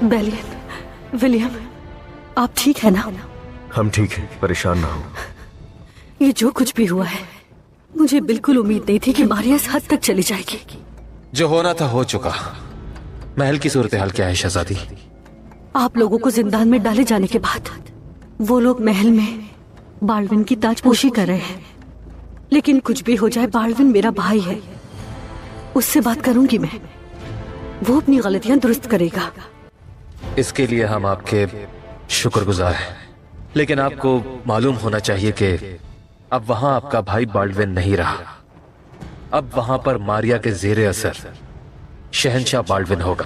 बेलियन, William, आप ठीक है ना? हम ठीक हैं, परेशान ना हो। ये जो कुछ भी हुआ है, मुझे बिल्कुल उम्मीद नहीं थी कि मारिया इस हद तक चली जाएगी। जो होना था हो चुका। महल की सूरत हाल क्या है शहजादी? आप लोगों को जिंदान में डाले जाने के बाद वो लोग महल में बाल्विन की ताजपोशी कर रहे हैं। लेकिन कुछ भी हो जाए, बाल्विन मेरा भाई है, उससे बात करूंगी मैं। वो अपनी गलतियां दुरुस्त करेगा। इसके लिए हम आपके शुक्रगुजार हैं, लेकिन आपको मालूम होना चाहिए कि अब वहां आपका भाई बाल्विन नहीं रहा। अब वहां पर मारिया के जेरे असर शहंशाह बाल्विन होगा।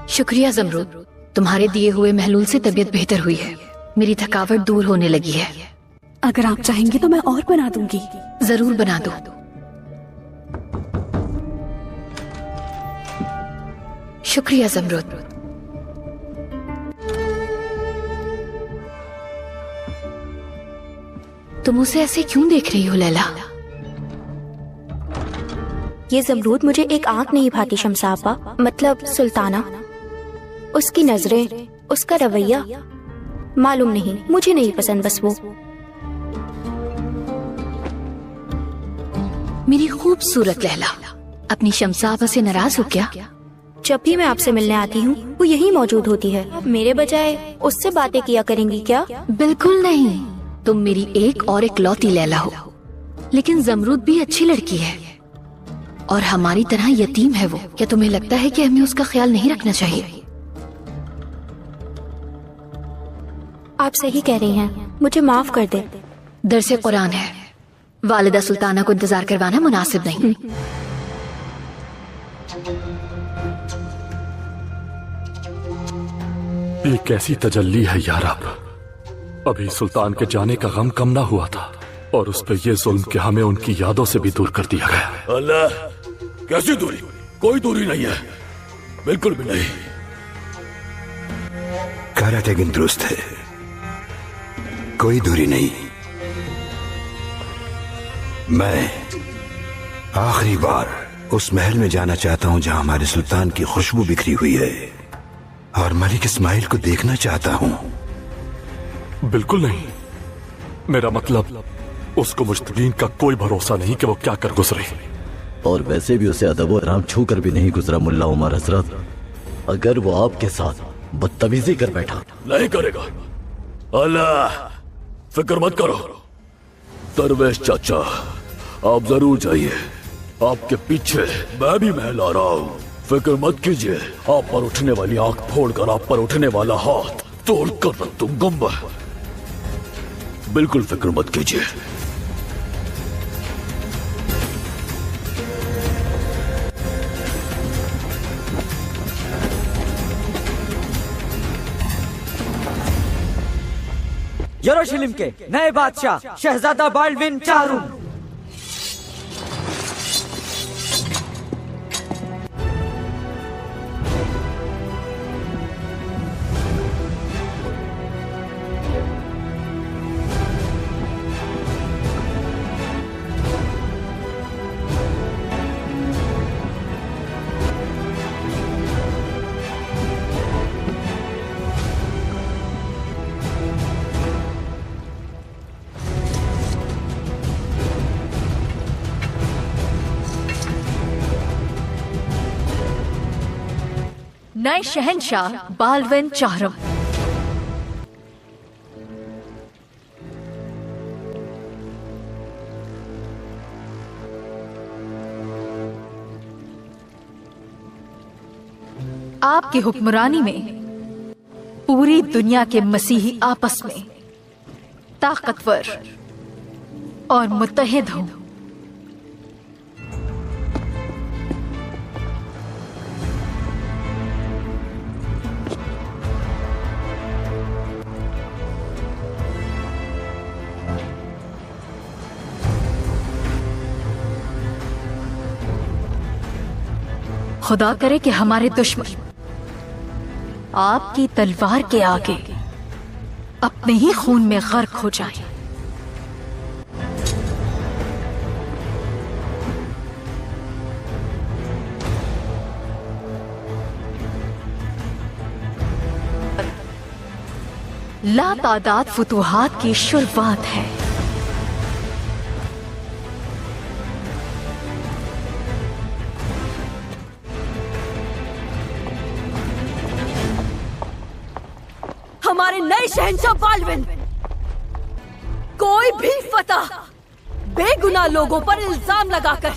शुक्रिया ज़मरूद, तुम्हारे दिए हुए महलूल से तबीयत बेहतर हुई है। मेरी थकावट दूर होने लगी है। अगर आप चाहेंगे तो मैं और बना दूंगी। जरूर बना दो। शुक्रिया ज़मरूद। तुम उसे ऐसे क्यों देख रही हो लैला? ये ज़मरूद मुझे एक आंख नहीं भाती शमसापा, मतलब सुल्ताना। उसकी नजरें, उसका रवैया, मालूम नहीं, मुझे नहीं पसंद बस वो। मेरी खूबसूरत लैला, अपनी शमसापा से नाराज हो क्या? जब भी मैं आपसे मिलने आती हूँ वो यहीं मौजूद होती है। अब मेरे बजाय उससे बातें किया करेंगी क्या? बिल्कुल नहीं, तुम मेरी एक और इकलौती लैला हो। लेकिन ज़मरूद भी अच्छी लड़की है और हमारी तरह यतीम है वो। क्या तुम्हें लगता है कि हमें उसका ख्याल नहीं रखना चाहिए? आप सही कह रही हैं, मुझे माफ कर दे। दरसे कुरान है, वालिदा सुल्ताना को इंतजार करवाना मुनासिब नहीं। ये कैसी तजल्ली है यार अब। अभी सुल्तान के जाने का गम कम ना हुआ था और उस पे ये जुल्म कि हमें उनकी यादों से भी दूर कर दिया गया। अल्लाह, कैसी दूरी? कोई दूरी नहीं है, बिल्कुल भी नहीं। काराटेगिन दुरुस्त है, कोई दूरी नहीं। मैं आखिरी बार उस महल में जाना चाहता हूं जहां हमारे सुल्तान की खुशबू बिखरी हुई है और मलिक इस्माइल को देखना चाहता हूं। बिल्कुल नहीं, मेरा मतलब उसको मुश्तकीन का कोई भरोसा नहीं कि वो क्या कर गुजरे। और वैसे भी उसे अदब और राम छू कर भी नहीं गुजरा मुल्ला उमर हजरत। अगर वो आपके साथ बदतमीजी कर बैठा। नहीं करेगा। अल्लाह, फिक्र मत करो दरवेश चाचा, आप जरूर जाइए। आपके पीछे मैं भी महल आ रहा हूँ। फिक्र मत कीजिए, आप पर उठने वाली आंख फोड़कर आप पर उठने वाला हाथ तोड़कर रख दूंगा मैं। बिल्कुल फिक्र मत कीजिए। यरूशलेम के नए बादशाह शहजादा बाल्विन चारू। नए शहंशाह बाल्विन चाहरम। आपकी हुक्मरानी में पूरी दुनिया के मसीही आपस में ताकतवर और मुत्तहिद हों। खुदा करे कि हमारे दुश्मन आपकी तलवार के आगे अपने ही खून में गर्क हो जाएं। लातादाद फुतूहात की शुरुआत है। हमारे नए शहंशाह बाल्विन, कोई भी फतह बेगुनाह लोगों पर इल्जाम लगाकर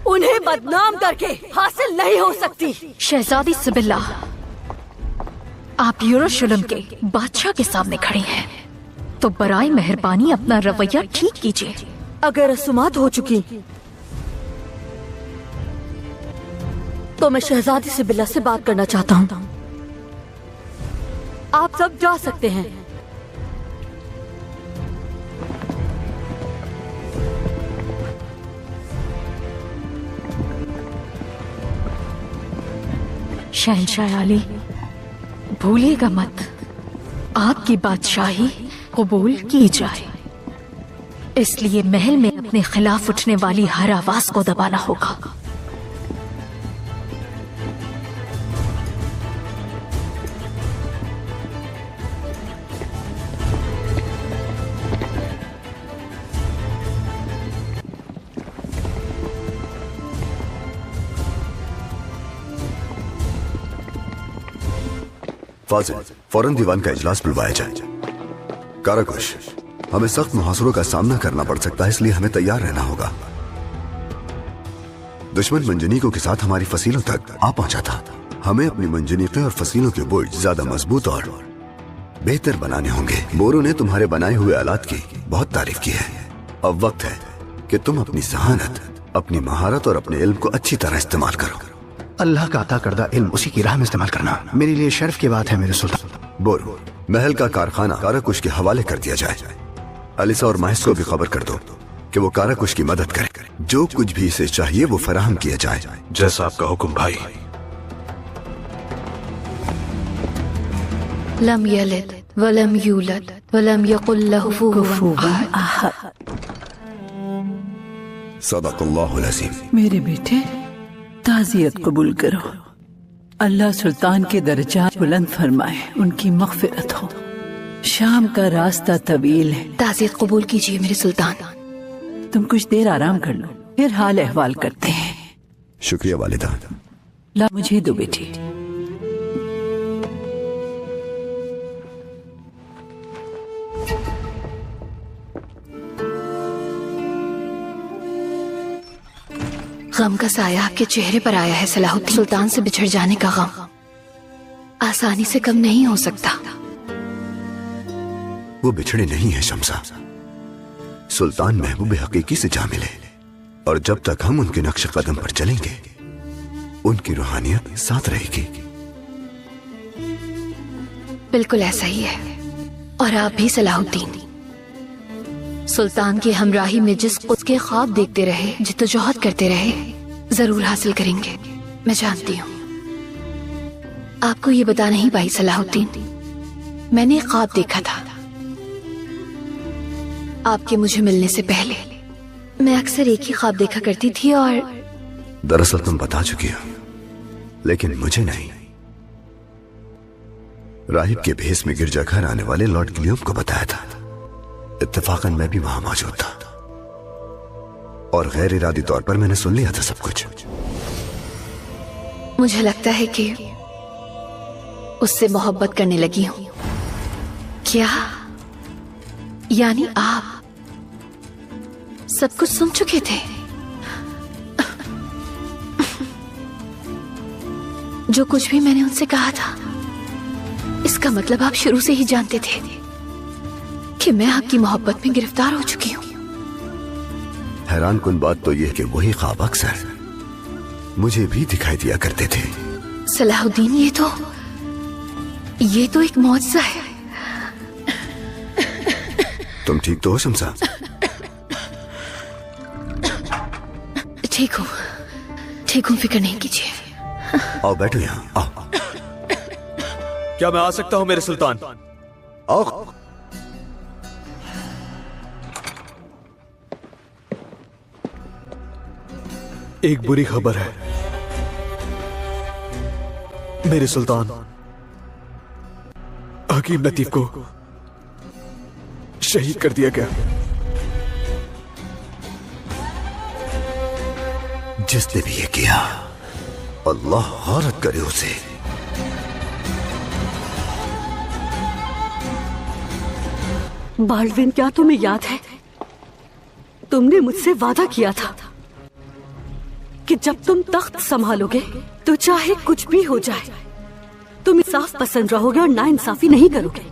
उन्हें बदनाम करके हासिल नहीं हो सकती। शहजादी सिबिल्ला, आप यरूशलेम के बादशाह के सामने खड़े हैं, तो बराए मेहरबानी अपना रवैया ठीक कीजिए। अगर रसूमात हो चुकी तो मैं शहजादी सिबिल्ला से बात करना चाहता हूँ। आप सब जा सकते हैं। शहंशाह आली, भूलिएगा मत, आपकी बादशाही कबूल की जाए, इसलिए महल में अपने खिलाफ उठने वाली हर आवाज को दबाना होगा। फाजिल, फौरन दीवान का इजलास बुलवाया जाए। काराकुश, हमें सख्त मुहासरों का सामना करना पड़ सकता है, इसलिए हमें तैयार रहना होगा। दुश्मन मंजनीकों के साथ हमारी फसीलों तक आ पहुंचा था। हमें अपनी मंजनीकें और फसीलों के बोझ ज्यादा मजबूत और बेहतर बनाने होंगे। बोरो ने तुम्हारे बनाए हुए आलात की बहुत तारीफ की है। अब वक्त है कि तुम अपनी जहानत, अपनी महारत और अपने इल्म को अच्छी तरह इस्तेमाल करो। अल्लाह का अता करदा इल्म उसी की राह में इस्तेमाल करना मेरे लिए शर्फ की बात है मेरे सुल्तान। बोरो, महल का कारखाना काराकुश के हवाले कर दिया जाए। अलिसा और माहिस को भी खबर कर दो कि वो काराकुश की मदद करे। जो कुछ भी इसे चाहिए वो फराहम किया जाए। जैसा आपका हुक्म भाई। लम यलिद वलम यूलद वलम यकुल लहु कुफुवन अहद। सदक़ल्लाहुल अज़ीम। मेरे बेटे, ताज़ियत कबूल करो। अल्लाह सुल्तान के दर्जात बुलंद फरमाए, उनकी मग़फ़िरत हो। शाम का रास्ता तवील है। ताज़ियत कबूल कीजिए मेरे सुल्तान। तुम कुछ देर आराम कर लो, फिर हाल अहवाल करते हैं। शुक्रिया वालिदा। ला मुझे दो बेटी। गम का साया आपके चेहरे पर आया है सलाहुद्दीन। सुल्तान से बिछड़ जाने का गम आसानी से कम नहीं हो सकता। वो बिछड़े नहीं है शमसा। सुल्तान महबूब हकीकी से जा मिले, और जब तक हम उनके नक्श कदम पर चलेंगे उनकी रूहानियत साथ रहेगी। बिल्कुल ऐसा ही है। और आप भी सलाहुद्दीन, सुल्तान की हमराही में जिस उसके ख्वाब देखते रहे, जिद्दोजहद करते रहे, जरूर हासिल करेंगे। मैं जानती हूँ। आपको ये बता नहीं पाई सलाहुद्दीन, मैंने एक ख्वाब देखा था। आपके मुझे मिलने से पहले मैं अक्सर एक ही ख्वाब देखा करती थी। और दरअसल तुम बता चुकी हो, लेकिन मुझे नहीं। राहिब के भेस में गिरजाघर आने वाले लॉर्ड गिलियम को बताया था। इत्तेफाकन मैं भी वहां मौजूद था, और गैर इरादी तौर पर मैंने सुन लिया था सब कुछ। मुझे लगता है कि उससे मोहब्बत करने लगी हूं। क्या यानी आप सब कुछ सुन चुके थे? जो कुछ भी मैंने उनसे कहा था, इसका मतलब आप शुरू से ही जानते थे कि मैं आपकी मोहब्बत में गिरफ्तार हो चुकी हूँ। हैरान कुन बात तो यह कि वही ख्वाब अक्सर मुझे भी दिखाई दिया करते थे। सलाहुद्दीन, ये तो एक मौजज़ा है। तुम ठीक तो हो शमसा? ठीक हूँ, फिक्र नहीं कीजिए। आओ बैठो यहाँ, आओ। क्या मैं आ सकता हूँ मेरे सुल्तान? आओ। एक बुरी खबर है मेरे सुल्तान। हकीम लतीफ को शहीद कर दिया गया। जिसने भी ये किया अल्लाह गौरत करे उसे। बाल्डविन, क्या तुम्हें याद है तुमने मुझसे वादा किया था कि जब तुम तख्त संभालोगे तो चाहे कुछ भी हो जाए तुम इंसाफ पसंद रहोगे और नाइंसाफी नहीं करोगे।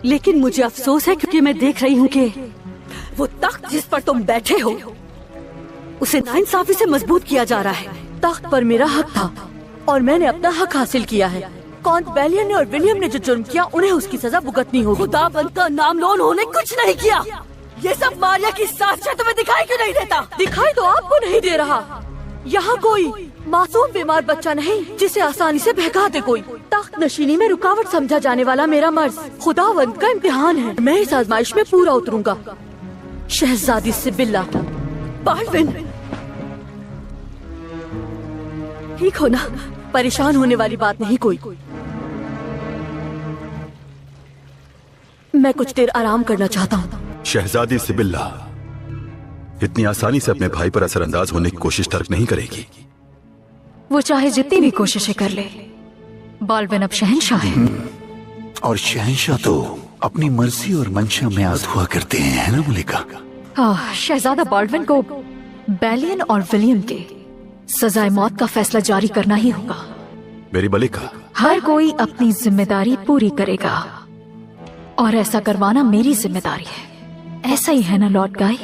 लेकिन मुझे अफसोस है क्योंकि मैं देख रही हूँ कि वो तख्त जिस पर तुम बैठे हो उसे नाइंसाफी से मजबूत किया जा रहा है। तख्त पर मेरा हक था और मैंने अपना हक हासिल किया है। काउंट बेलियन ने और विलियम ने जो जुर्म किया उन्हें उसकी सजा भुगतनी होगी। खुदाबंद का नाम लो, उन्होंने कुछ नहीं किया। ये सब मारिया की साजिश तुम्हें दिखाई क्यों नहीं देता? दिखाई तो आपको नहीं दे रहा। यहाँ कोई मासूम बीमार बच्चा नहीं जिसे आसानी से बहका दे कोई। तख्त नशीनी में रुकावट समझा जाने वाला मेरा मर्ज खुदावंद का इम्तिहान है। मैं इस आजमाइश में पूरा उतरूंगा। शहजादी सिबिल्ला। बाल्डविन, ठीक हो ना? परेशान होने वाली बात नहीं कोई। मैं कुछ देर आराम करना चाहता हूँ। शहजादी सिबिल्ला इतनी आसानी से अपने भाई पर असरअंदाज होने की कोशिश तर्क नहीं करेगी। वो चाहे जितनी भी कोशिशें कर ले, बाल्डविन अब शहंशाह है। और शहंशाह तो अपनी मर्जी और मंशा में आज़ हुआ करते हैं, है ना मलिका? शहजादा बाल्डविन को बेलियन और विलियम के सजाए मौत का फैसला जारी करना ही होगा। मेरी मलिका, हर कोई अपनी जिम्मेदारी पूरी करेगा और ऐसा करवाना मेरी जिम्मेदारी है। ऐसा ही है ना लॉर्ड गाय?